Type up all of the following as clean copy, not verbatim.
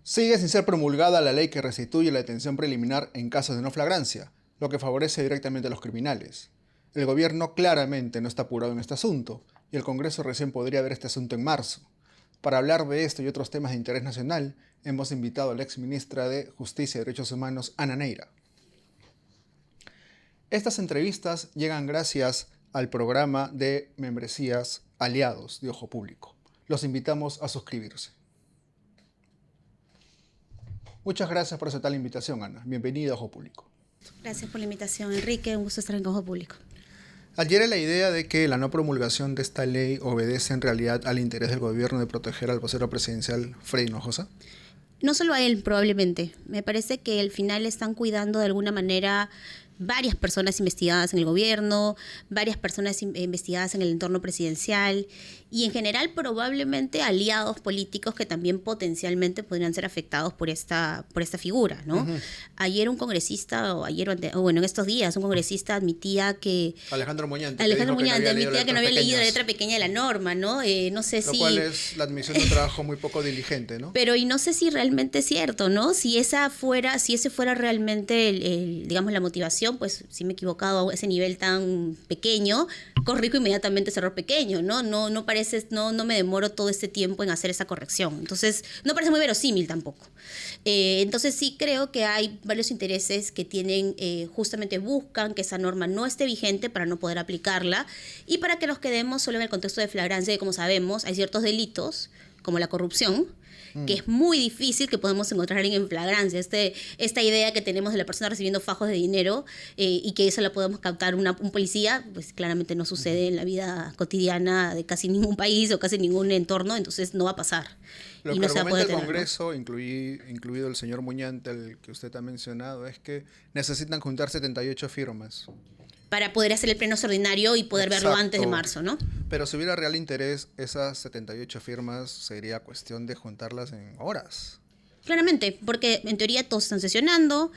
Sigue sin ser promulgada la ley que restituye la detención preliminar en casos de no flagrancia, lo que favorece directamente a los criminales. El gobierno claramente no está apurado en este asunto, y el Congreso recién podría ver este asunto en marzo. Para hablar de esto y otros temas de interés nacional, hemos invitado a la exministra de Justicia y Derechos Humanos, Ana Neira. Estas entrevistas llegan gracias al programa de membresías aliados de Ojo Público. Los invitamos a suscribirse. Muchas gracias por aceptar la invitación, Ana. Bienvenida a Ojo Público. Gracias por la invitación, Enrique. Un gusto estar en Ojo Público. Adhiere la idea de que la no promulgación de esta ley obedece en realidad al interés del gobierno de proteger al vocero presidencial Freddy Hinojosa. No solo a él, probablemente. Me parece que al final están cuidando de alguna manera varias personas investigadas en el gobierno, varias personas investigadas en el entorno presidencial y en general probablemente aliados políticos que también potencialmente podrían ser afectados por esta figura, ¿no? Ayer un congresista, en estos días, un congresista admitía que... Alejandro Muñante admitía que no había leído la letra pequeña de la norma, ¿no? No sé si... Lo cual es la admisión de un trabajo muy poco diligente, ¿no? Pero y no sé si realmente es cierto, ¿no? Si ese fuera realmente digamos, la motivación, pues si me he equivocado a ese nivel tan pequeño, corrijo inmediatamente ese error pequeño, ¿no? No me demoro todo este tiempo en hacer esa corrección. Entonces, no parece muy verosímil tampoco. Entonces sí creo que hay varios intereses que tienen, justamente buscan que esa norma no esté vigente para no poder aplicarla y para que nos quedemos solo en el contexto de flagrancia, que como sabemos hay ciertos delitos, como la corrupción, que es muy difícil que podamos encontrar a alguien en flagrancia. Esta idea que tenemos de la persona recibiendo fajos de dinero y que eso la podemos captar un policía, pues claramente no sucede en la vida cotidiana de casi ningún país o casi ningún entorno, entonces no va a pasar. Lo y que no se va a argumenta poder el tener, Congreso, ¿no? Incluido el señor Muñante, el que usted ha mencionado, es que necesitan juntar 78 firmas. Para poder hacer el pleno extraordinario y poder verlo antes de marzo, ¿no? Pero si hubiera real interés, esas 78 firmas sería cuestión de juntarlas en horas. Claramente, porque en teoría todos están sesionando,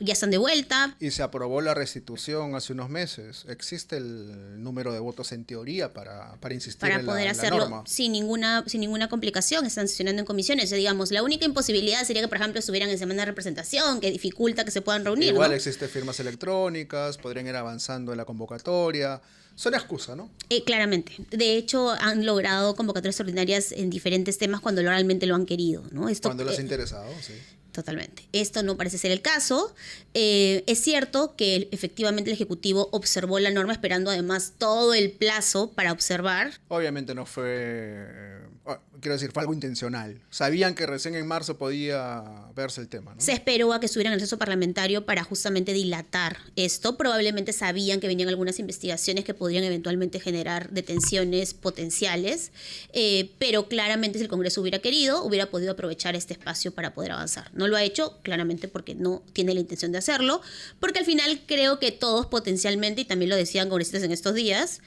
ya están de vuelta. Y se aprobó la restitución hace unos meses. Existe el número de votos en teoría para insistir en poder la hacerlo norma. sin ninguna complicación. Están sesionando en comisiones. Digamos, la única imposibilidad sería que, por ejemplo, estuvieran en semana de representación, que dificulta que se puedan reunir. Igual, ¿no? ¿No? Existen firmas electrónicas, podrían ir avanzando en la convocatoria. Son excusa, ¿no? Claramente. De hecho, han logrado convocatorias extraordinarias en diferentes temas cuando realmente lo han querido, ¿no? Cuando les ha interesado, sí. Totalmente. Esto no parece ser el caso. Es cierto que efectivamente el Ejecutivo observó la norma esperando además todo el plazo para observar. Obviamente no fue, quiero decir, fue algo intencional. Sabían que recién en marzo podía verse el tema, ¿no? Se esperó a que estuviera en el receso parlamentario para justamente dilatar esto. Probablemente sabían que venían algunas investigaciones que podrían eventualmente generar detenciones potenciales, pero claramente si el Congreso hubiera querido, hubiera podido aprovechar este espacio para poder avanzar. No lo ha hecho, claramente porque no tiene la intención de hacerlo, porque al final creo que todos potencialmente, y también lo decían congresistas en estos días,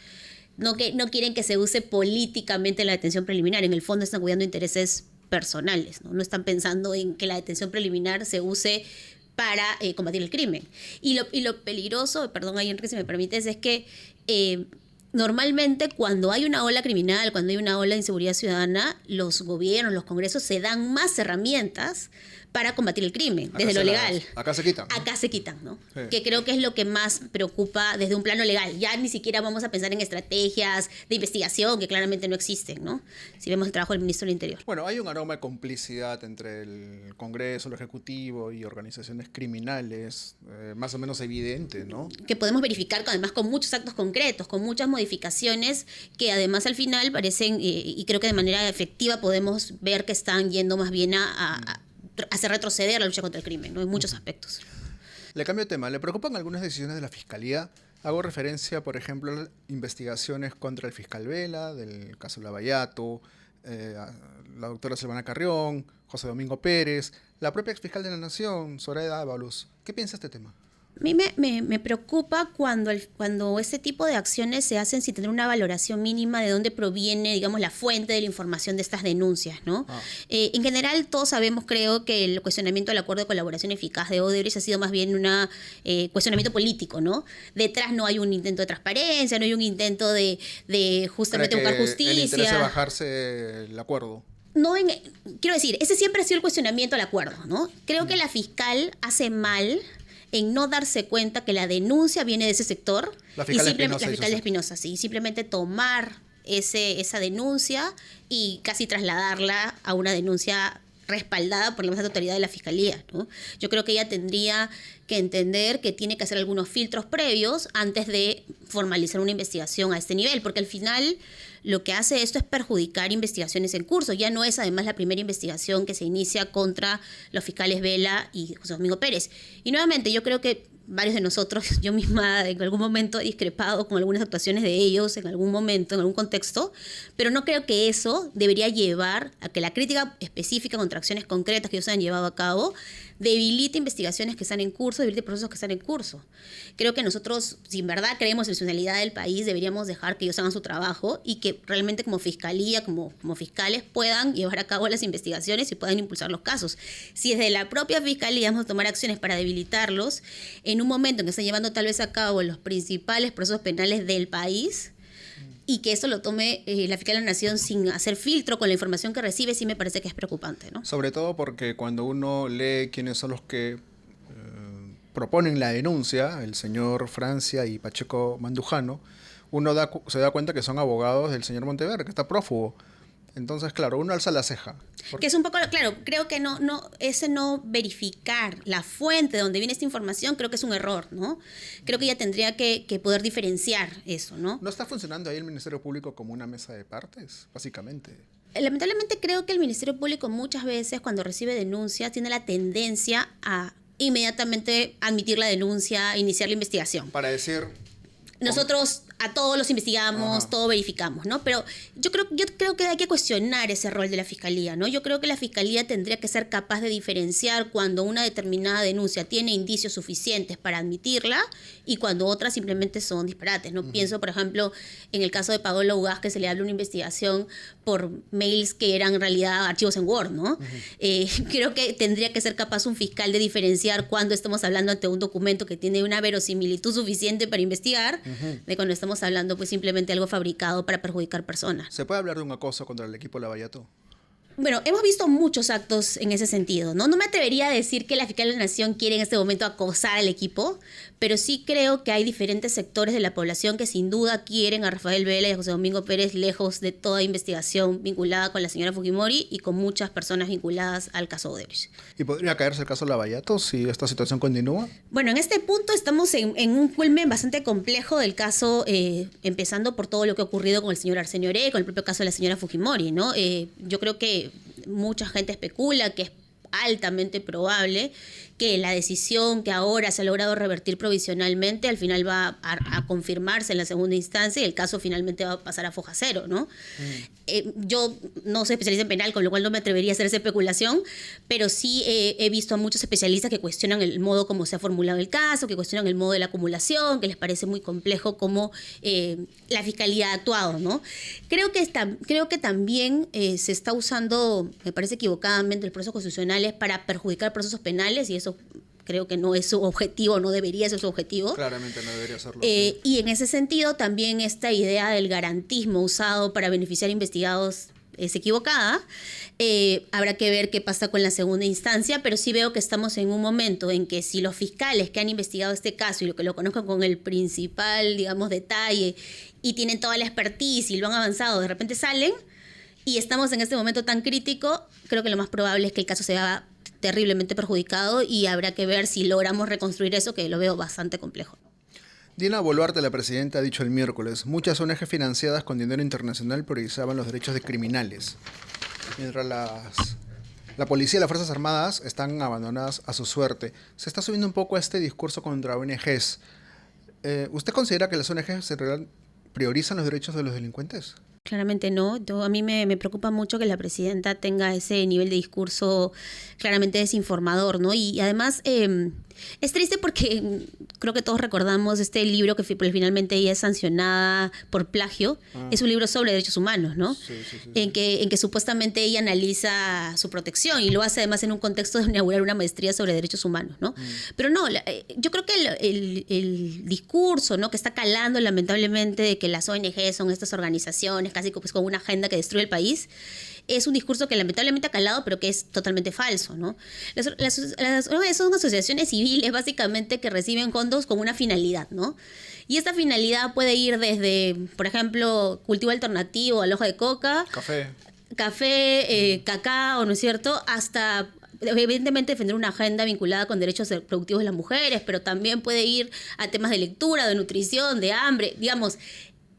no quieren que se use políticamente la detención preliminar. En el fondo están cuidando intereses personales, ¿no? No están pensando en que la detención preliminar se use para combatir el crimen. Y lo peligroso, perdón, ahí Enrique, si me permites, es que normalmente cuando hay una ola criminal, cuando hay una ola de inseguridad ciudadana, los gobiernos, los congresos se dan más herramientas para combatir el crimen, desde lo legal. Acá se quitan, ¿no? Acá se quitan, ¿no? Sí. Que creo que es lo que más preocupa desde un plano legal. Ya ni siquiera vamos a pensar en estrategias de investigación que claramente no existen, ¿no? Si vemos el trabajo del ministro del Interior. Bueno, hay un aroma de complicidad entre el Congreso, el Ejecutivo y organizaciones criminales, más o menos evidente, ¿no? Que podemos verificar además con muchos actos concretos, con muchas modificaciones que además al final parecen, y creo que de manera efectiva podemos ver que están yendo más bien a hacer retroceder la lucha contra el crimen, ¿no? En muchos aspectos. Le cambio de tema. ¿Le preocupan algunas decisiones de la Fiscalía? Hago referencia, por ejemplo, a investigaciones contra el fiscal Vela, del caso Lavallato, la doctora Silvana Carrión, José Domingo Pérez, la propia exfiscal de la Nación, Zoraida Ábalos. ¿Qué piensa este tema? A mí me preocupa cuando este tipo de acciones se hacen sin tener una valoración mínima de dónde proviene, digamos, la fuente de la información de estas denuncias, ¿no? En general, todos sabemos, creo, que el cuestionamiento del acuerdo de colaboración eficaz de Odebrecht ha sido más bien un cuestionamiento político, ¿no? Detrás no hay un intento de transparencia, no hay un intento de justamente buscar justicia. ¿Le interesa bajarse el acuerdo? quiero decir, ese siempre ha sido el cuestionamiento al acuerdo, ¿no? Creo que la fiscal hace mal en no darse cuenta que la denuncia viene de ese sector. La fiscal Espinosa. La fiscal de Espinosa, sí. Simplemente tomar esa denuncia y casi trasladarla a una denuncia respaldada por la más alta autoridad de la fiscalía, ¿no? Yo creo que ella tendría que entender que tiene que hacer algunos filtros previos antes de formalizar una investigación a este nivel, porque al final lo que hace esto es perjudicar investigaciones en curso. Ya no es además la primera investigación que se inicia contra los fiscales Vela y José Domingo Pérez. Y nuevamente yo creo que varios de nosotros, yo misma en algún momento he discrepado con algunas actuaciones de ellos, en algún momento, en algún contexto, pero no creo que eso debería llevar a que la crítica específica contra acciones concretas que ellos han llevado a cabo debilite investigaciones que están en curso, debilite procesos que están en curso. Creo que nosotros, si en verdad creemos en la nacionalidad del país, deberíamos dejar que ellos hagan su trabajo y que realmente como fiscalía, como fiscales, puedan llevar a cabo las investigaciones y puedan impulsar los casos. Si desde la propia fiscalía vamos a tomar acciones para debilitarlos, en un momento en que están llevando tal vez a cabo los principales procesos penales del país, y que eso lo tome la fiscal de la Nación sin hacer filtro con la información que recibe, sí me parece que es preocupante, ¿no? Sobre todo porque cuando uno lee quiénes son los que proponen la denuncia, el señor Francia y Pacheco Mandujano, uno se da cuenta que son abogados del señor Monteverde, que está prófugo. Entonces, claro, uno alza la ceja. Que es un poco, claro, creo que ese no verificar la fuente de donde viene esta información, creo que es un error, ¿no? Creo que ella tendría que poder diferenciar eso, ¿no? ¿No está funcionando ahí el Ministerio Público como una mesa de partes, básicamente? Lamentablemente creo que el Ministerio Público muchas veces cuando recibe denuncias tiene la tendencia a inmediatamente admitir la denuncia, iniciar la investigación. Para decir... Nosotros a todos los investigamos, Ajá. todo verificamos, ¿no? Pero yo creo que hay que cuestionar ese rol de la fiscalía, ¿no? Yo creo que la fiscalía tendría que ser capaz de diferenciar cuando una determinada denuncia tiene indicios suficientes para admitirla y cuando otras simplemente son disparates, ¿no? Pienso, por ejemplo, en el caso de Paolo Ugaz, que se le habla una investigación por mails que eran en realidad archivos en Word, ¿no? Creo que tendría que ser capaz un fiscal de diferenciar cuando estamos hablando ante un documento que tiene una verosimilitud suficiente para investigar, de cuando estamos hablando pues simplemente algo fabricado para perjudicar personas. ¿Se puede hablar de un acoso contra el equipo Lavallato? Bueno, hemos visto muchos actos en ese sentido, ¿no? No me atrevería a decir que la fiscal de la Nación quiere en este momento acosar al equipo, pero sí creo que hay diferentes sectores de la población que sin duda quieren a Rafael Vela y a José Domingo Pérez lejos de toda investigación vinculada con la señora Fujimori y con muchas personas vinculadas al caso Odebrecht. ¿Y podría caerse el caso Lavallato si esta situación continúa? Bueno, en este punto estamos en un culmen bastante complejo del caso, empezando por todo lo que ha ocurrido con el señor Arsenio Orey, con el propio caso de la señora Fujimori, ¿no? Yo creo que mucha gente especula que es altamente probable que la decisión que ahora se ha logrado revertir provisionalmente al final va a confirmarse en la segunda instancia y el caso finalmente va a pasar a foja cero, ¿no? Yo no soy especialista en penal, con lo cual no me atrevería a hacer esa especulación, pero sí he visto a muchos especialistas que cuestionan el modo como se ha formulado el caso, que cuestionan el modo de la acumulación, que les parece muy complejo cómo la fiscalía ha actuado, ¿no? Creo que también se está usando, me parece equivocadamente, el proceso constitucional es para perjudicar procesos penales y eso creo que no es su objetivo, no debería ser su objetivo. Claramente no debería serlo. Y en ese sentido también esta idea del garantismo usado para beneficiar a investigados es equivocada. Habrá que ver qué pasa con la segunda instancia, pero sí veo que estamos en un momento en que si los fiscales que han investigado este caso y lo que lo conozcan con el principal, digamos, detalle y tienen toda la expertise y lo han avanzado, de repente salen y estamos en este momento tan crítico, creo que lo más probable es que el caso se vea terriblemente perjudicado y habrá que ver si logramos reconstruir eso, que lo veo bastante complejo. Dina Boluarte, la presidenta, ha dicho el miércoles, muchas ONG financiadas con dinero internacional priorizaban los derechos de criminales, mientras la policía y las Fuerzas Armadas están abandonadas a su suerte. Se está subiendo un poco este discurso contra ONGs. ¿Usted considera que las ONGs en realidad priorizan los derechos de los delincuentes? Claramente no. A mí me preocupa mucho que la presidenta tenga ese nivel de discurso claramente desinformador, ¿no? Y además es triste porque creo que todos recordamos este libro que finalmente ella es sancionada por plagio. Es un libro sobre derechos humanos, ¿no? Sí. En que supuestamente ella analiza su protección y lo hace además en un contexto de inaugurar una maestría sobre derechos humanos, ¿no? Pero no, yo creo que el discurso, ¿no?, que está calando lamentablemente de que las ONG son estas organizaciones casi pues con una agenda que destruye el país, es un discurso que lamentablemente ha calado, pero que es totalmente falso, ¿no? Son asociaciones civiles básicamente que reciben fondos con una finalidad, ¿no? Y esta finalidad puede ir desde, por ejemplo, cultivo alternativo al hoja de coca, café, cacao, ¿no es cierto?, hasta evidentemente defender una agenda vinculada con derechos productivos de las mujeres, pero también puede ir a temas de lectura, de nutrición, de hambre, digamos,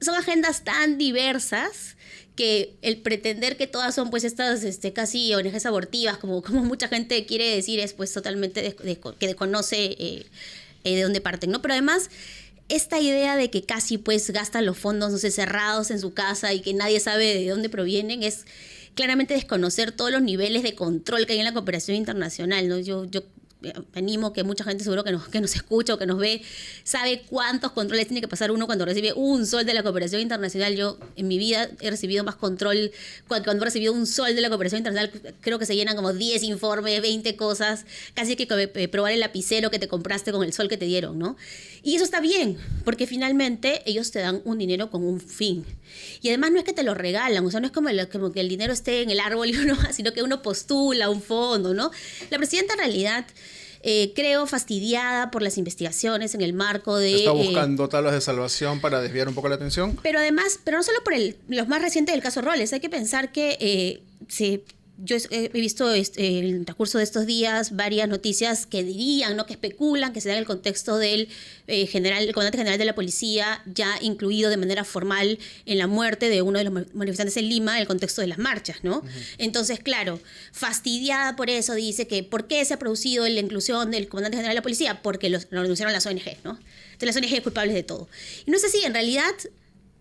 son agendas tan diversas que el pretender que todas son pues estas casi ONGs abortivas, como mucha gente quiere decir, es pues totalmente que desconoce de dónde parten, ¿no? Pero además, esta idea de que casi pues gastan los fondos, no sé, cerrados en su casa y que nadie sabe de dónde provienen es claramente desconocer todos los niveles de control que hay en la cooperación internacional, ¿no? Yo animo que mucha gente seguro que nos escucha o que nos ve sabe cuántos controles tiene que pasar uno cuando recibe un sol de la cooperación internacional. Yo en mi vida he recibido más control. Cuando he recibido un sol de la cooperación internacional, creo que se llenan como 10 informes, 20 cosas, casi que probar el lapicero que te compraste con el sol que te dieron, ¿no? Y eso está bien, porque finalmente ellos te dan un dinero con un fin. Y además no es que te lo regalan, o sea, no es como que el dinero esté en el árbol, sino que uno postula un fondo, ¿no? La presidenta en realidad, creo, fastidiada por las investigaciones en el marco de... Está buscando tablas de salvación para desviar un poco la atención. Pero además, pero no solo por los más recientes del caso Robles, hay que pensar que yo he visto en el transcurso de estos días varias noticias que dirían, ¿no?, que especulan, que se da en el contexto del el comandante general de la policía, ya incluido de manera formal en la muerte de uno de los manifestantes en Lima, en el contexto de las marchas, ¿no? Uh-huh. Entonces, claro, fastidiada por eso, dice que ¿por qué se ha producido la inclusión del comandante general de la policía? Porque lo denunciaron las ONG, ¿no? Entonces, las ONG culpables de todo. Y no sé si en realidad,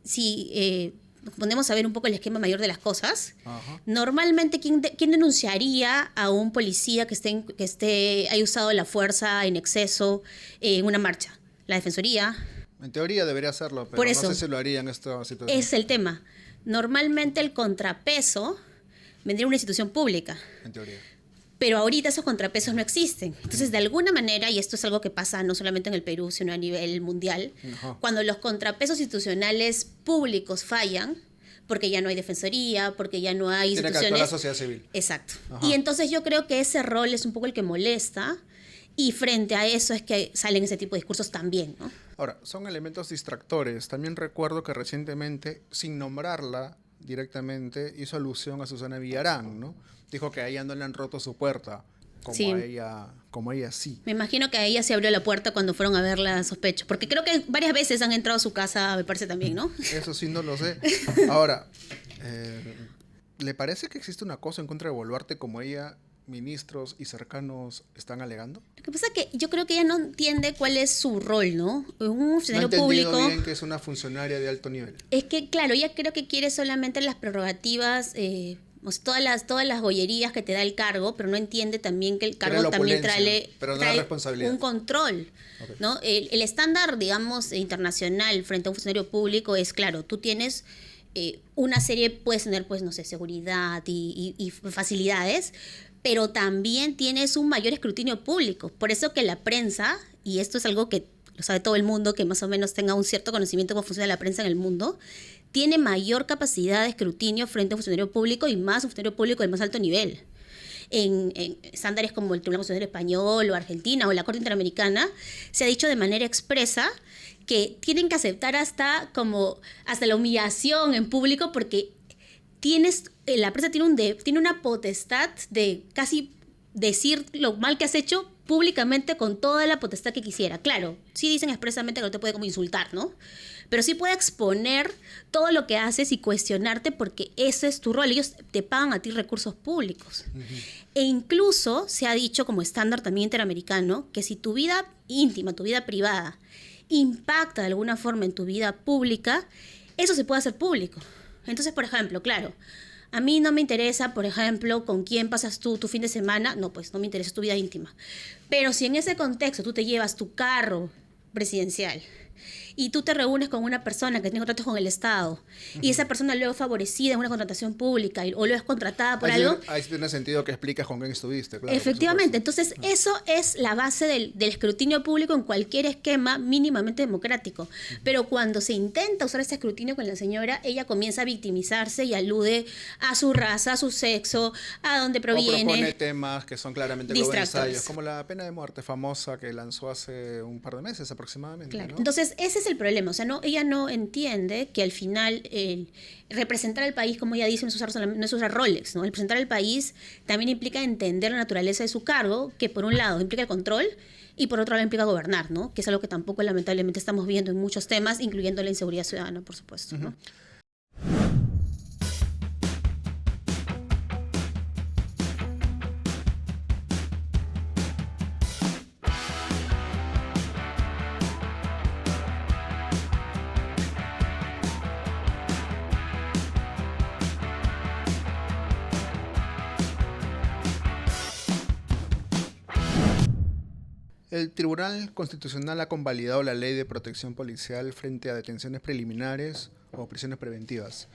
si... ponemos a ver un poco el esquema mayor de las cosas. Uh-huh. Normalmente, ¿quién denunciaría a un policía que haya usado la fuerza en exceso en una marcha? La Defensoría. En teoría debería hacerlo, pero no sé si lo haría en esta situación. Es el tema. Normalmente el contrapeso vendría de una institución pública. En teoría. Pero ahorita esos contrapesos no existen. Entonces, de alguna manera, y esto es algo que pasa no solamente en el Perú, sino a nivel mundial, cuando los contrapesos institucionales públicos fallan, porque ya no hay defensoría, porque ya no hay instituciones... Tiene que actuar la sociedad civil. Exacto. Ajá. Y entonces yo creo que ese rol es un poco el que molesta, y frente a eso es que salen ese tipo de discursos también, ¿no? Ahora, son elementos distractores. También recuerdo que recientemente, sin nombrarla directamente, hizo alusión a Susana Villarán, ¿no? Dijo que a ella no le han roto su puerta, como a ella sí. Me imagino que a ella se abrió la puerta cuando fueron a verla, sospecho. Porque creo que varias veces han entrado a su casa, me parece también, ¿no? Eso sí no lo sé. Ahora, ¿le parece que existe un acoso en contra de Boluarte como ella, ministros y cercanos están alegando? Lo que pasa es que yo creo que ella no entiende cuál es su rol, ¿no? Un funcionario público... No ha entendido bien que es una funcionaria de alto nivel. Es que, claro, ella creo que quiere solamente las prerrogativas... todas las gollerías que te da el cargo, pero no entiende también que el cargo también trae un control, okay, ¿no? El estándar, digamos, internacional frente a un funcionario público es, claro, tú tienes una serie, puedes tener, pues, no sé, seguridad y facilidades, pero también tienes un mayor escrutinio público. Por eso que la prensa, y esto es algo que lo sabe todo el mundo, que más o menos tenga un cierto conocimiento de cómo funciona la prensa en el mundo, tiene mayor capacidad de escrutinio frente a un funcionario público y más un funcionario público del más alto nivel. En estándares como el Tribunal Constitucional Español o Argentina o la Corte Interamericana, se ha dicho de manera expresa que tienen que aceptar hasta la humillación en público porque la prensa tiene una potestad de casi decir lo mal que has hecho públicamente con toda la potestad que quisiera. Claro, sí dicen expresamente que no te puede como insultar, ¿no? Pero sí puede exponer todo lo que haces y cuestionarte porque ese es tu rol. Ellos te pagan a ti recursos públicos. Uh-huh. E incluso se ha dicho como estándar también interamericano que si tu vida íntima, tu vida privada, impacta de alguna forma en tu vida pública, eso se puede hacer público. Entonces, por ejemplo, claro, a mí no me interesa, por ejemplo, con quién pasas tu fin de semana. No, pues no me interesa tu vida íntima. Pero si en ese contexto tú te llevas tu carro presidencial y tú te reúnes con una persona que tiene contratos con el Estado y esa persona luego es favorecida en una contratación pública o luego es contratada por algo. Ahí sí tiene sentido que explicas con quién estuviste, claro. Efectivamente, entonces eso es la base del escrutinio público en cualquier esquema mínimamente democrático. Pero cuando se intenta usar ese escrutinio con la señora, ella comienza a victimizarse y alude a su raza, a su sexo, a dónde proviene. O propone temas que son claramente distractores, como la pena de muerte famosa que lanzó hace un par de meses aproximadamente. Claro. ¿No? Entonces ese es el problema, o sea, ella no entiende que al final representar al país, como ella dice, no es usar Rolex, ¿no? El representar al país también implica entender la naturaleza de su cargo, que por un lado implica el control y por otro lado implica gobernar, ¿no? Que es algo que tampoco lamentablemente estamos viendo en muchos temas, incluyendo la inseguridad ciudadana, por supuesto, ¿no? El Tribunal Constitucional ha convalidado la ley de protección policial frente a detenciones preliminares o prisiones preventivas.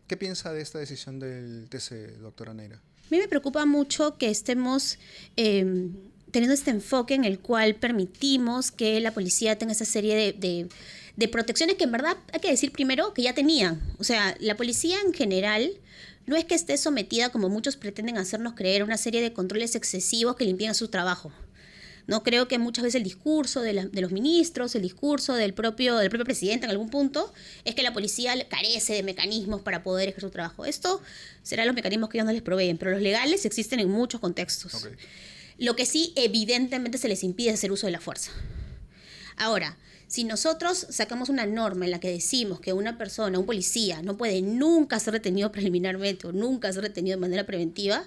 ¿Qué piensa de esta decisión del TC, doctora Neira? A mí me preocupa mucho que estemos teniendo este enfoque en el cual permitimos que la policía tenga esa serie de protecciones que en verdad hay que decir primero que ya tenían. O sea, la policía en general no es que esté sometida, como muchos pretenden hacernos creer, a una serie de controles excesivos que le impiden su trabajo. No creo que muchas veces el discurso de los ministros, el discurso del propio presidente en algún punto, es que la policía carece de mecanismos para poder ejercer su trabajo. Esto serán los mecanismos que ellos no les proveen, pero los legales existen en muchos contextos. Okay. Lo que sí, evidentemente, se les impide hacer uso de la fuerza. Ahora, si nosotros sacamos una norma en la que decimos que una persona, un policía, no puede nunca ser retenido preliminarmente o nunca ser retenido de manera preventiva,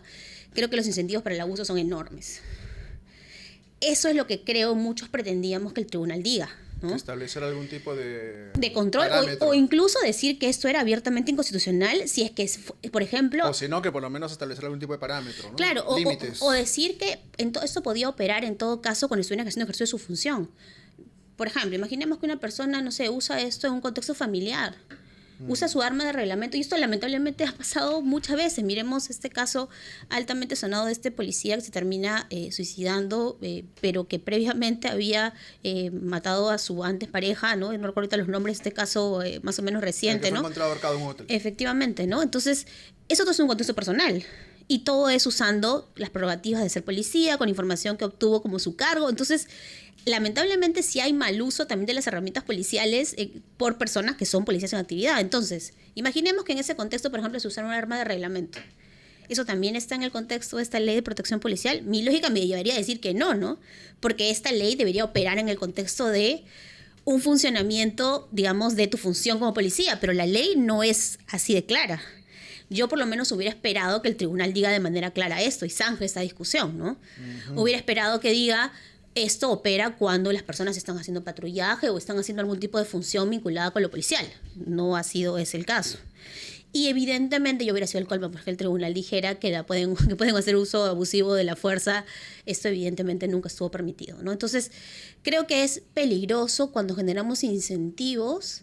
creo que los incentivos para el abuso son enormes. Eso es lo que creo muchos pretendíamos que el tribunal diga, ¿no? Establecer algún tipo de control o incluso decir que esto era abiertamente inconstitucional si es que, por ejemplo... O si no, que por lo menos establecer algún tipo de parámetro, ¿no? Claro, límites. O decir que esto podía operar en todo caso cuando estuvieran haciendo ejercicio de su función. Por ejemplo, imaginemos que una persona, no sé, usa esto en un contexto familiar. Usa su arma de reglamento y esto lamentablemente ha pasado muchas veces. Miremos este caso altamente sonado de este policía que se termina suicidando, pero que previamente había matado a su antes pareja, ¿no? No recuerdo ahorita los nombres de este caso más o menos reciente, que fue ¿no? encontrado ahorcado en un hotel. Efectivamente, ¿no? Entonces, eso todo es un contexto personal. Y todo es usando las prerrogativas de ser policía, con información que obtuvo como su cargo. Entonces, lamentablemente sí hay mal uso también de las herramientas policiales por personas que son policías en actividad. Entonces, imaginemos que en ese contexto, por ejemplo, se usa un arma de reglamento. ¿Eso también está en el contexto de esta ley de protección policial? Mi lógica me llevaría a decir que no, ¿no? Porque esta ley debería operar en el contexto de un funcionamiento, digamos, de tu función como policía, pero la ley no es así de clara. Yo por lo menos hubiera esperado que el tribunal diga de manera clara esto y zanje esta discusión, ¿no? Hubiera esperado que diga, esto opera cuando las personas están haciendo patrullaje o están haciendo algún tipo de función vinculada con lo policial. No ha sido ese el caso. Y evidentemente yo hubiera sido el colmo porque el tribunal dijera que pueden hacer uso abusivo de la fuerza. Esto evidentemente nunca estuvo permitido, ¿no? Entonces, creo que es peligroso cuando generamos incentivos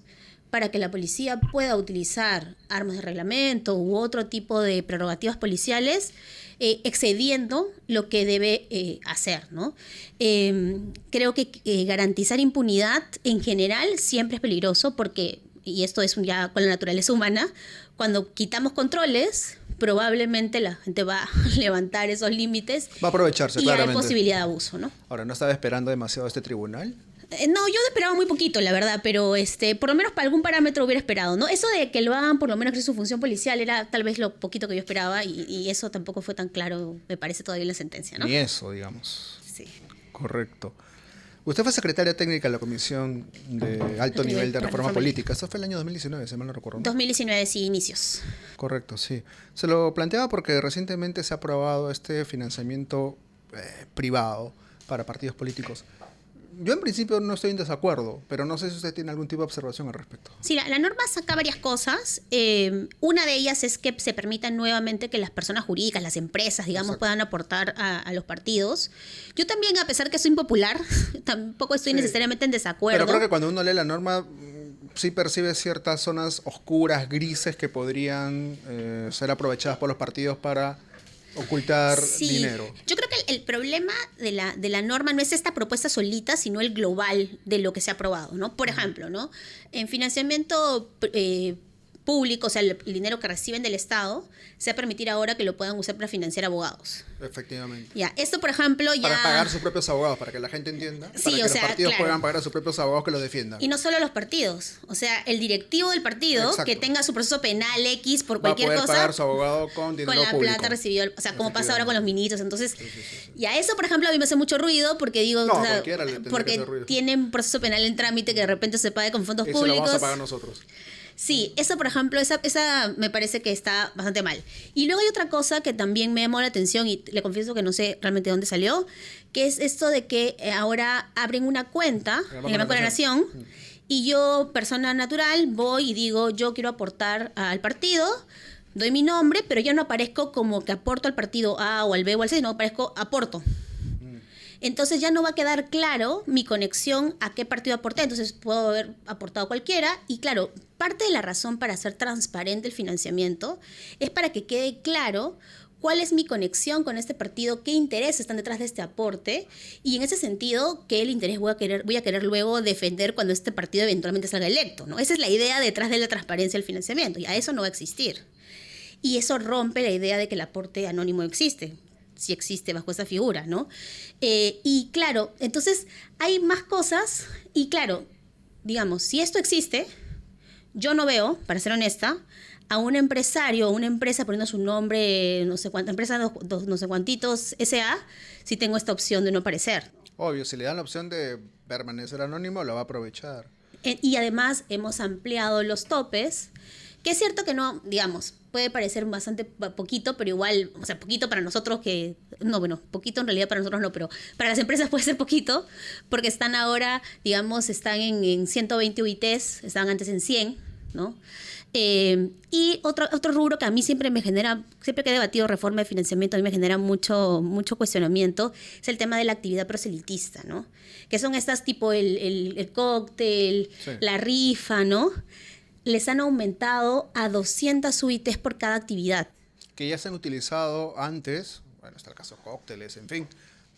para que la policía pueda utilizar armas de reglamento u otro tipo de prerrogativas policiales excediendo lo que debe hacer, ¿no? Creo que garantizar impunidad en general siempre es peligroso porque, y esto es ya con la naturaleza humana, cuando quitamos controles, probablemente la gente va a levantar esos límites. Va a aprovecharse, y claramente. Y hay posibilidad de abuso, ¿no? Ahora, ¿no estaba esperando demasiado este tribunal? No, yo esperaba muy poquito, la verdad, pero por lo menos para algún parámetro hubiera esperado, ¿no? Eso de que lo hagan por lo menos que su función policial era tal vez lo poquito que yo esperaba y eso tampoco fue tan claro, me parece, todavía en la sentencia, ¿no? Ni eso, digamos. Sí. Correcto. Usted fue secretaria técnica de la Comisión de Alto Nivel de Reforma Política. Esto fue el año 2019, si mal no recuerdo, ¿no? 2019, sí, inicios. Correcto, sí. Se lo planteaba porque recientemente se ha aprobado este financiamiento privado para partidos políticos. Yo en principio no estoy en desacuerdo, pero no sé si usted tiene algún tipo de observación al respecto. Sí, la norma saca varias cosas. Una de ellas es que se permita nuevamente que las personas jurídicas, las empresas, digamos, Exacto. puedan aportar a los partidos. Yo también, a pesar que soy impopular, tampoco estoy Sí. necesariamente en desacuerdo. Pero creo que cuando uno lee la norma, sí percibe ciertas zonas oscuras, grises, que podrían ser aprovechadas por los partidos para ocultar Sí, dinero. yo creo que el problema de la norma no es esta propuesta solita, sino el global de lo que se ha aprobado, ¿no? Por ejemplo, ¿no? En financiamiento público, o sea, el dinero que reciben del Estado, se va a permitir ahora que lo puedan usar para financiar abogados. Efectivamente. Ya, esto, por ejemplo, ya... Para pagar sus propios abogados, para que la gente entienda. Sí, para que o los sea, partidos claro. puedan pagar a sus propios abogados que los defiendan. Y no solo los partidos, o sea, el directivo del partido Exacto. que tenga su proceso penal X por Va a cualquier poder cosa, pagar su abogado con dinero con la público. plata recibido, o sea, como pasa ahora con los ministros. Entonces, Sí, sí, sí. y a eso, por ejemplo, a mí me hace mucho ruido porque digo, No, o sea, cualquiera le tendría que porque hacer ruido. tienen un proceso penal en trámite que de repente se pague con fondos Eso públicos. lo vamos a pagar nosotros. Sí, eso, por ejemplo, esa me parece que está bastante mal. Y luego hay otra cosa que también me llamó la atención y le confieso que no sé realmente de dónde salió, que es esto de que ahora abren una cuenta en el Banco de la Nación y yo, persona natural, voy y digo, yo quiero aportar al partido, doy mi nombre, pero ya no aparezco como que aporto al partido A o al B o al C, no aparezco aporto. Entonces ya no va a quedar claro mi conexión a qué partido aporté. Entonces puedo haber aportado cualquiera. Y claro, parte de la razón para hacer transparente el financiamiento es para que quede claro cuál es mi conexión con este partido, qué intereses están detrás de este aporte. Y en ese sentido, qué el interés voy a querer luego defender cuando este partido eventualmente salga electo, ¿no? Esa es la idea detrás de la transparencia del financiamiento. Y a eso no va a existir. Y eso rompe la idea de que el aporte anónimo existe. Si existe bajo esa figura, ¿no? Y claro, entonces hay más cosas y claro, digamos, si esto existe, yo no veo, para ser honesta, a un empresario o una empresa poniendo su nombre, no sé cuánta empresa, no sé cuantitos SA, si tengo esta opción de no aparecer. Obvio, si le dan la opción de permanecer anónimo, lo va a aprovechar. Y además hemos ampliado los topes, que es cierto que no, digamos, puede parecer bastante poquito, pero igual, o sea, poquito para nosotros que, no, bueno, poquito en realidad para nosotros no, pero para las empresas puede ser poquito, porque están ahora, digamos, están en 120 UITs, estaban antes en 100, ¿no? Y otro rubro que a mí siempre me genera, siempre que he debatido reforma de financiamiento, a mí me genera mucho cuestionamiento, es el tema de la actividad proselitista, ¿no? Que son estas tipo el cóctel, Sí. la rifa, ¿no? Les han aumentado a 200 UITs por cada actividad. Que ya se han utilizado antes, bueno, está el caso cócteles, en fin,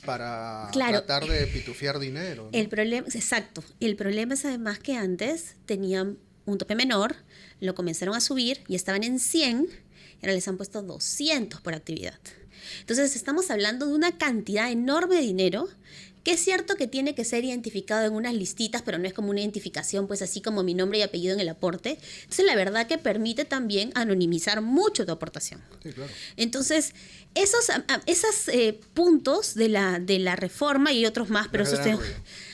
para Claro. tratar de pitufiar dinero, ¿no? El problema, exacto, el problema es además que antes tenían un tope menor, lo comenzaron a subir y estaban en 100, y ahora les han puesto 200 por actividad. Entonces estamos hablando de una cantidad enorme de dinero que es cierto que tiene que ser identificado en unas listitas, pero no es como una identificación, pues así como mi nombre y apellido en el aporte. Entonces la verdad que permite también anonimizar mucho tu aportación. Sí, claro. Entonces, esos puntos de la reforma y otros más, pero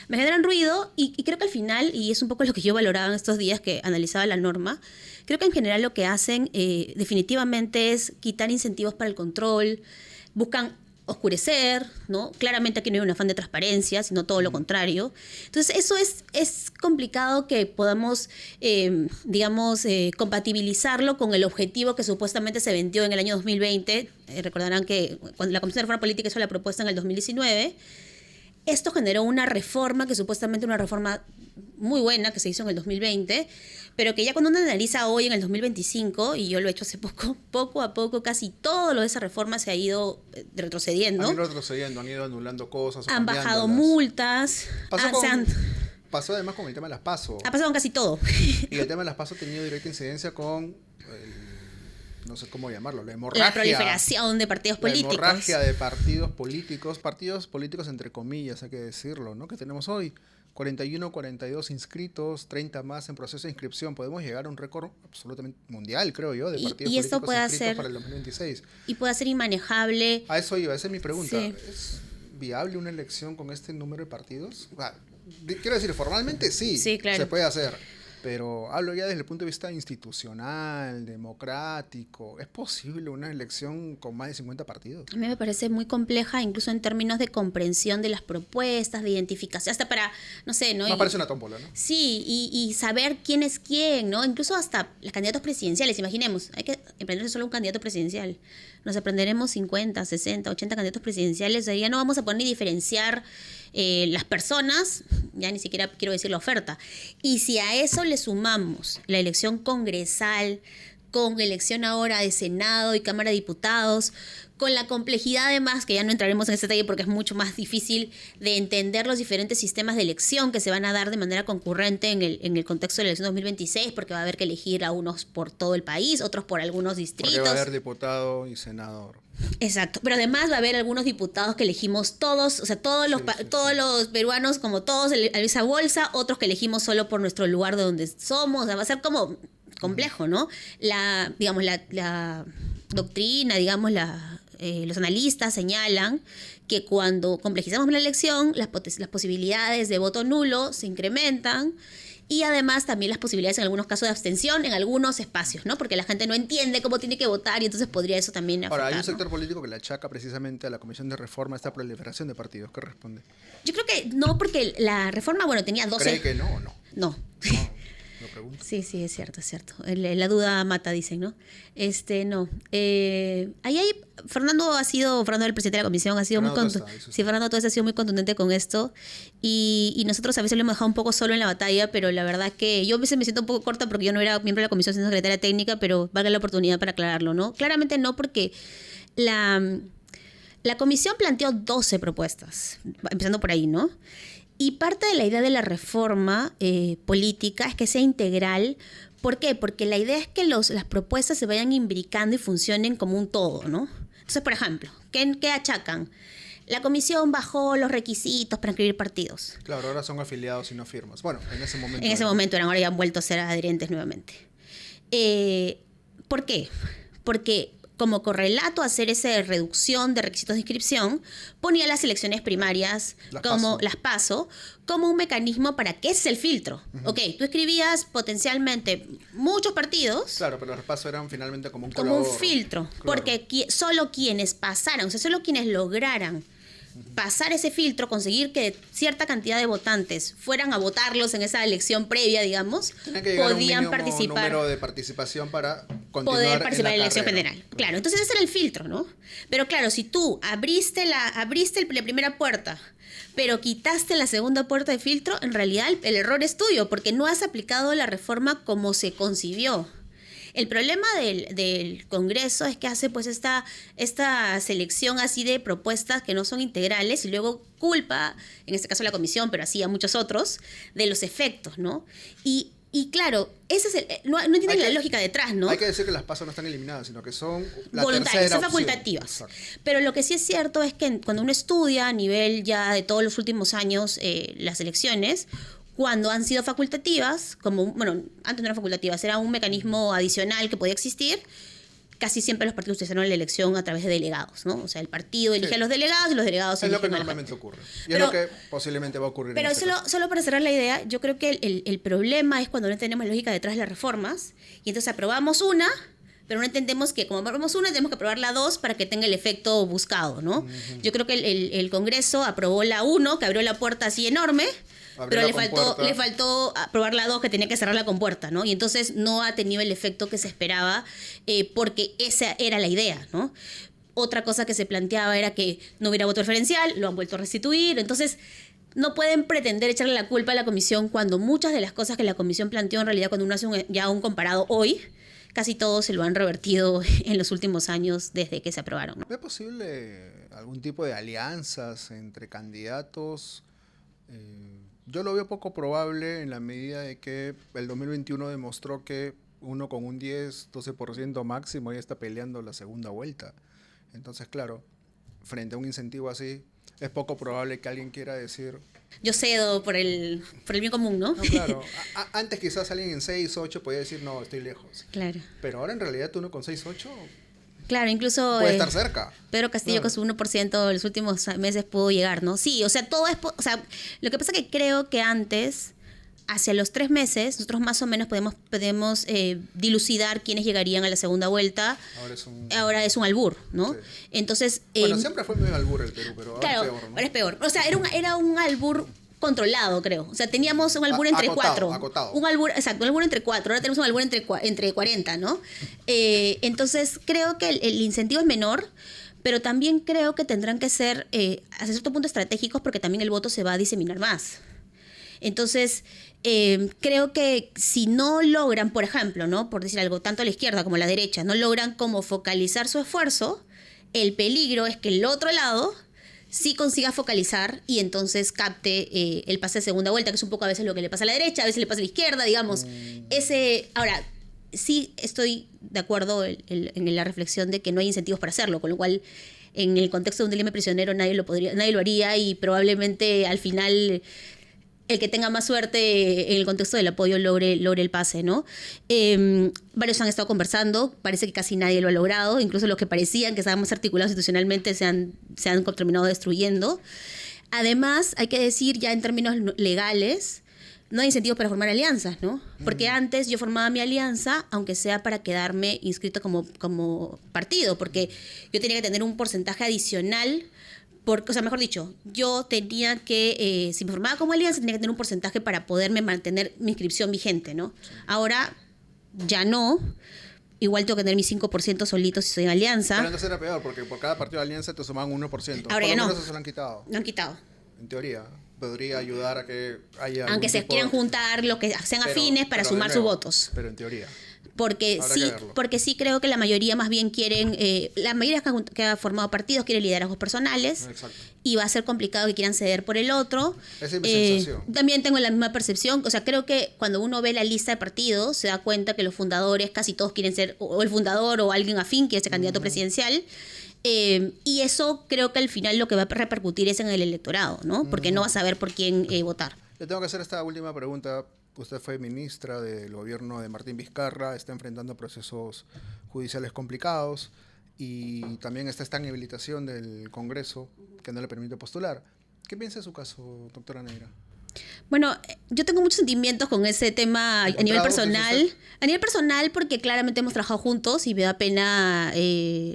me generan ruido y creo que al final, y es un poco lo que yo valoraba en estos días que analizaba la norma, creo que en general lo que hacen definitivamente es quitar incentivos para el control, buscan oscurecer, ¿no? Claramente aquí no hay un afán de transparencia, sino todo lo contrario. Entonces, eso es complicado que podamos, compatibilizarlo con el objetivo que supuestamente se vendió en el año 2020. Recordarán que cuando la Comisión de Reforma Política hizo la propuesta en el 2019, esto generó una reforma, que supuestamente una reforma muy buena que se hizo en el 2020, pero que ya cuando uno analiza hoy en el 2025, y yo lo he hecho hace poco a poco, casi todo lo de esa reforma se ha ido retrocediendo. Han ido retrocediendo, han ido anulando cosas. Han bajado cambiándolas. multas. Pasó además con el tema de las PASO. Ha pasado con casi todo. Y el tema de las PASO ha tenido directa incidencia con, no sé cómo llamarlo, la hemorragia. La proliferación de partidos políticos. La hemorragia de partidos políticos entre comillas, hay que decirlo, ¿no? Que tenemos hoy 41, 42 inscritos, 30 más en proceso de inscripción. Podemos llegar a un récord absolutamente mundial, creo yo, de partidos y esto políticos puede inscritos ser, para el 2026. Y puede ser inmanejable. A eso iba, esa es mi pregunta. Sí. ¿Es viable una elección con este número de partidos? Quiero decir, formalmente sí, Sí, claro. se puede hacer. Pero hablo ya desde el punto de vista institucional, democrático. ¿Es posible una elección con más de 50 partidos? A mí me parece muy compleja, incluso en términos de comprensión de las propuestas, de identificación, hasta para, no sé, ¿no? Me parece una tómbola, ¿no? Sí, y saber quién es quién, ¿no? Incluso hasta los candidatos presidenciales, imaginemos, hay que emprenderse solo un candidato presidencial. Nos aprenderemos 50, 60, 80 candidatos presidenciales, ahí ya no vamos a poder ni diferenciar las personas, ya ni siquiera quiero decir la oferta. Y si a eso le sumamos la elección congresal, con elección ahora de Senado y Cámara de Diputados, con la complejidad además, que ya no entraremos en ese detalle porque es mucho más difícil de entender los diferentes sistemas de elección que se van a dar de manera concurrente en el contexto de la elección 2026, porque va a haber que elegir a unos por todo el país, otros por algunos distritos. Porque va a haber diputado y senador. Exacto, pero además va a haber algunos diputados que elegimos todos, o sea, todos los peruanos como todos a esa bolsa, otros que elegimos solo por nuestro lugar de donde somos, o sea, va a ser como complejo, ¿no? La doctrina, digamos, los analistas señalan que cuando complejizamos la elección, las posibilidades de voto nulo se incrementan. Y además también las posibilidades en algunos casos de abstención en algunos espacios, ¿no? Porque la gente no entiende cómo tiene que votar y entonces podría eso también afectar. Ahora, hay un sector político que le achaca precisamente a la Comisión de Reforma esta proliferación de partidos. ¿Qué responde? Yo creo que no, porque la reforma, bueno, tenía 12... ¿Cree que no o no? No. Lo pregunto. Sí, es cierto, es cierto. La duda mata, dicen, ¿no? No. Fernando, el presidente de la comisión, ha sido Fernando muy Tosta, sí, Fernando Tosta ha sido muy contundente con esto. Y nosotros a veces lo hemos dejado un poco solo en la batalla, pero la verdad que yo a veces me siento un poco corta porque yo no era miembro de la comisión, sino secretaria técnica, pero valga la oportunidad para aclararlo, ¿no? Claramente no, porque la comisión planteó 12 propuestas, empezando por ahí, ¿no? Y parte de la idea de la reforma política es que sea integral. ¿Por qué? Porque la idea es que las propuestas se vayan imbricando y funcionen como un todo, ¿no? Entonces, por ejemplo, ¿qué achacan? La comisión bajó los requisitos para inscribir partidos. Claro, ahora son afiliados y no firmas. Bueno, en ese momento. En ese momento eran, ahora ya han vuelto a ser adherentes nuevamente. ¿Por qué? Porque como correlato a hacer esa reducción de requisitos de inscripción, ponía las elecciones primarias, las PASO, como un mecanismo para que ese es el filtro. Uh-huh. Ok, tú escribías potencialmente muchos partidos. Claro, pero los PASO eran finalmente como un filtro, claro. Porque solo quienes pasaran, o sea, solo quienes lograran pasar ese filtro, conseguir que cierta cantidad de votantes fueran a votarlos en esa elección previa, digamos, podían participar. Número de participación para continuar poder participar en la elección carrera. general. Claro, entonces ese era el filtro, ¿no? Pero claro, si tú abriste la primera puerta, pero quitaste la segunda puerta de filtro, en realidad el error es tuyo, porque no has aplicado la reforma como se concibió. El problema del Congreso es que hace pues esta selección así de propuestas que no son integrales y luego culpa, en este caso a la comisión, pero así a muchos otros, de los efectos, ¿no? Y claro, ese es no entienden la lógica detrás, ¿no? Hay que decir que las PASO no están eliminadas, sino que son voluntarias, son facultativas. Exacto. Pero lo que sí es cierto es que cuando uno estudia a nivel ya de todos los últimos años las elecciones, cuando han sido facultativas, antes no eran facultativas, era un mecanismo adicional que podía existir, casi siempre los partidos utilizaron la elección a través de delegados, ¿no? O sea, el partido elige a los delegados y los delegados eligen a la gente. Es lo que normalmente ocurre. Y es lo que posiblemente va a ocurrir. Pero solo para cerrar la idea, yo creo que el problema es cuando no entendemos la lógica detrás de las reformas y entonces aprobamos una, pero no entendemos que como aprobamos una, tenemos que aprobar la 2 para que tenga el efecto buscado, ¿no? Uh-huh. Yo creo que el Congreso aprobó la 1, que abrió la puerta así enorme, pero le faltó aprobar la 2, que tenía que cerrar la compuerta, ¿no? Y entonces no ha tenido el efecto que se esperaba, porque esa era la idea, ¿no? Otra cosa que se planteaba era que no hubiera voto preferencial, lo han vuelto a restituir, entonces no pueden pretender echarle la culpa a la comisión cuando muchas de las cosas que la comisión planteó, en realidad cuando uno hace un comparado hoy, casi todo se lo han revertido en los últimos años desde que se aprobaron, ¿no? ¿Es posible algún tipo de alianzas entre candidatos? Yo lo veo poco probable en la medida de que el 2021 demostró que uno con un 10-12% máximo ya está peleando la segunda vuelta. Entonces, claro, frente a un incentivo así, es poco probable que alguien quiera decir... Yo cedo por el bien común, ¿no? No, claro. Antes quizás alguien en 6, 8 podía decir, no, estoy lejos. Claro. Pero ahora en realidad uno con 6, 8... Claro, incluso... puede estar cerca. Pedro Castillo con su 1% en los últimos meses pudo llegar, ¿no? Sí, o sea, todo es... O sea, lo que pasa es que creo que antes hacia los 3 meses, nosotros más o menos podemos dilucidar quiénes llegarían a la segunda vuelta. Ahora es un albur, ¿no? Sí. Entonces... Bueno, siempre fue medio albur el Perú, pero ahora claro, es peor, ¿no? ahora es peor. O sea, era un albur controlado, creo. O sea, teníamos un albur entre acotado, 4. acotado. Un albur, exacto, un albur entre 4. Ahora tenemos un albur entre 40, ¿no? Entonces, creo que el incentivo es menor, pero también creo que tendrán que ser, hasta cierto punto, estratégicos, porque también el voto se va a diseminar más. Entonces, creo que si no logran, por ejemplo, ¿no? Por decir algo, tanto a la izquierda como a la derecha, no logran como focalizar su esfuerzo, el peligro es que el otro lado sí consiga focalizar y entonces capte el pase de segunda vuelta, que es un poco a veces lo que le pasa a la derecha, a veces le pasa a la izquierda, digamos. Ahora, sí estoy de acuerdo en la reflexión de que no hay incentivos para hacerlo, con lo cual en el contexto de un dilema prisionero nadie lo haría y probablemente al final el que tenga más suerte en el contexto del apoyo logre el pase, ¿no? Varios han estado conversando, parece que casi nadie lo ha logrado, incluso los que parecían que estaban más articulados institucionalmente se han terminado destruyendo. Además, hay que decir ya en términos legales, no hay incentivos para formar alianzas, ¿no? Porque antes yo formaba mi alianza, aunque sea para quedarme inscrito como partido, porque yo tenía que tener un porcentaje adicional. O sea, mejor dicho, yo tenía que, si me formaba como alianza, tenía que tener un porcentaje para poderme mantener mi inscripción vigente, ¿no? Ahora ya no. Igual tengo que tener mi 5% solito si soy en alianza. Pero antes era peor, porque por cada partido de alianza te sumaban 1%. Ahora ya no. Eso se lo han quitado. Lo han quitado. En teoría, podría ayudar a que haya aunque se quieran juntar, los que sean afines para sumar sus votos. Pero en teoría. Porque sí creo que la mayoría más bien quieren, la mayoría que ha formado partidos quiere liderazgos personales. Exacto. Y va a ser complicado que quieran ceder por el otro. Esa es mi sensación. También tengo la misma percepción, o sea, creo que cuando uno ve la lista de partidos se da cuenta que los fundadores casi todos quieren ser o el fundador o alguien afín que es el candidato presidencial. Y eso creo que al final lo que va a repercutir es en el electorado, ¿no? Porque no va a saber por quién votar. Le tengo que hacer esta última pregunta. Usted fue ministra del gobierno de Martín Vizcarra, está enfrentando procesos judiciales complicados y también está esta inhabilitación del Congreso que no le permite postular. ¿Qué piensa de su caso, doctora Neira? Bueno, yo tengo muchos sentimientos con ese tema a nivel personal. A nivel personal, porque claramente hemos trabajado juntos y me da pena lo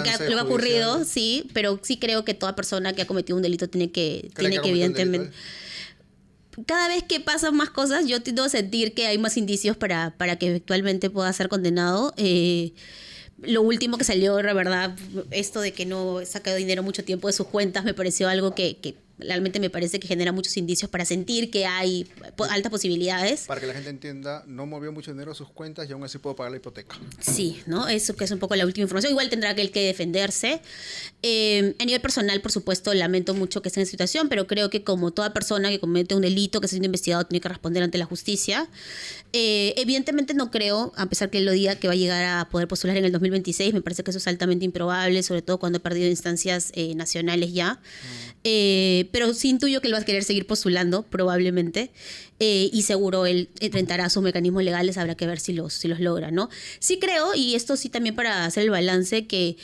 que ha ocurrido, sí, pero sí creo que toda persona que ha cometido un delito tiene que evidentemente... Cada vez que pasan más cosas, yo tiendo a sentir que hay más indicios para que eventualmente pueda ser condenado. Lo último que salió, la verdad, esto de que no ha sacado dinero mucho tiempo de sus cuentas, me pareció algo que realmente me parece que genera muchos indicios para sentir que hay altas posibilidades. Para que la gente entienda, no movió mucho dinero a sus cuentas y aún así puedo pagar la hipoteca. Sí, ¿no? Eso que es un poco la última información. Igual tendrá que defenderse. A nivel personal, por supuesto, lamento mucho que esté en esa situación, pero creo que como toda persona que comete un delito, que está siendo investigado, tiene que responder ante la justicia. Evidentemente no creo, a pesar que él lo diga, que va a llegar a poder postular en el 2026. Me parece que eso es altamente improbable, sobre todo cuando ha perdido instancias nacionales ya. Pero sí intuyo que él va a querer seguir postulando, probablemente, y seguro él enfrentará sus mecanismos legales, habrá que ver si los logra, ¿no? Sí creo, y esto sí también para hacer el balance, que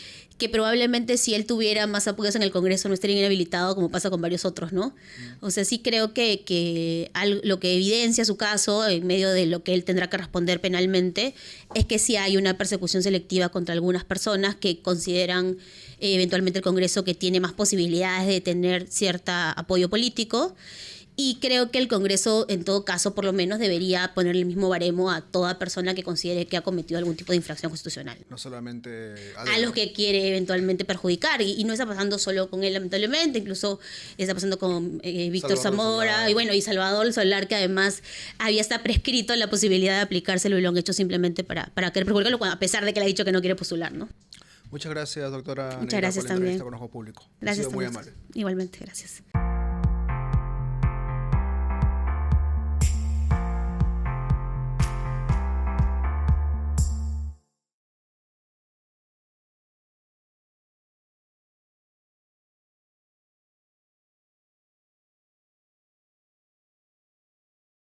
probablemente si él tuviera más apoyos en el Congreso no estaría inhabilitado como pasa con varios otros, ¿no? O sea, sí creo que lo que evidencia su caso, en medio de lo que él tendrá que responder penalmente, es que sí hay una persecución selectiva contra algunas personas que consideran eventualmente el Congreso que tiene más posibilidades de tener cierto apoyo político. Y creo que el Congreso, en todo caso, por lo menos debería poner el mismo baremo a toda persona que considere que ha cometido algún tipo de infracción constitucional. No solamente a los que quiere eventualmente perjudicar. Y no está pasando solo con él, lamentablemente. Incluso está pasando con Víctor Zamora y Salvador Solar, que además había hasta prescrito la posibilidad de aplicárselo y lo han hecho simplemente para querer perjudicarlo, a pesar de que le ha dicho que no quiere postular, ¿no? Muchas gracias, doctora. Muchas gracias por la también. entrevista con Ojo Público. Gracias. Ha sido muy amable. Igualmente, gracias.